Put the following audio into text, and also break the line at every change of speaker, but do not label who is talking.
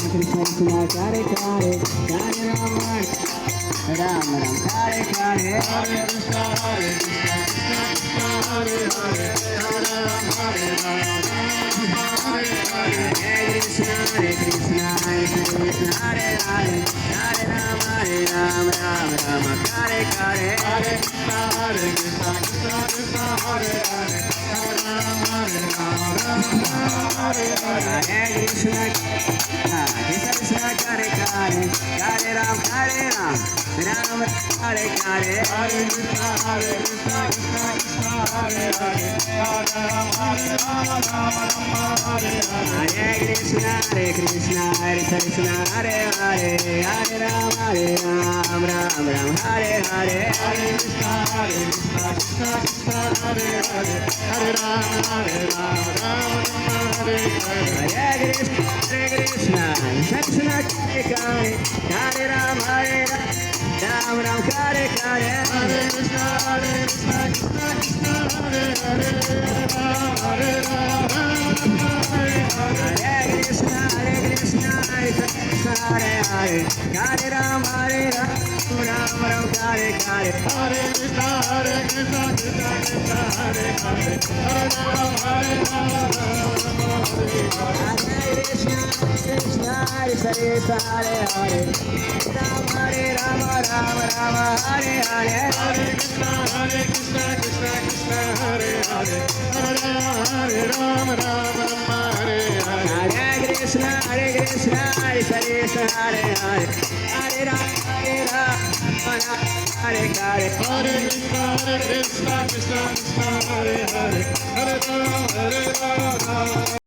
Krishna Krishna Hare Hare Hare Rama Ram Ram Hare Hare Hare Krishna Krishna Hare Hare Hare Rama Hare Krishna Krishna Krishna Hare Hare Hare Rama Ram Ram Rama Hare Hare Hare Krishna Krishna Krishna Hare Hare Hare Rama Hare Krishna Krishna Krishna Hare Hare Hare Ram Hare Ram Ram Hare Hare Hare Krishna Krishna Krishna Hare Hare Hare Ram Hare Krishna Krishna Krishna Hare Hare Hare Ram Hare Ram Ram Ram Hare Hare Hare Krishna Krishna Krishna Hare Hare Hare Ram Hare Ram Ram Hare Hare Krishna Krishna Krishna Hare Hare Hare Ram Hare Ram Ram Hare Hare Hare Krishna Krishna Krishna Hare Hare Ram Hare Ram Hare Krishna Krishna Hare Hare Hare Ram Hare Ram Ram Ram Hare Hare Hare Krishna Krishna Krishna Hare Hare Hare Ram Hare Ram Hare Krishna Krishna Krishna Hare Hare Ram Hare Ram Ram Ram Hare Hare Hare Krishna Krishna Krishna Hare Hare Hare Ram Ram Hare Hare Krishna Krishna Krishna Hare Hare Hare Ram Hare Hare Hare Krishna Krishna Krishna Hare Hare Hare Ram Hare Ram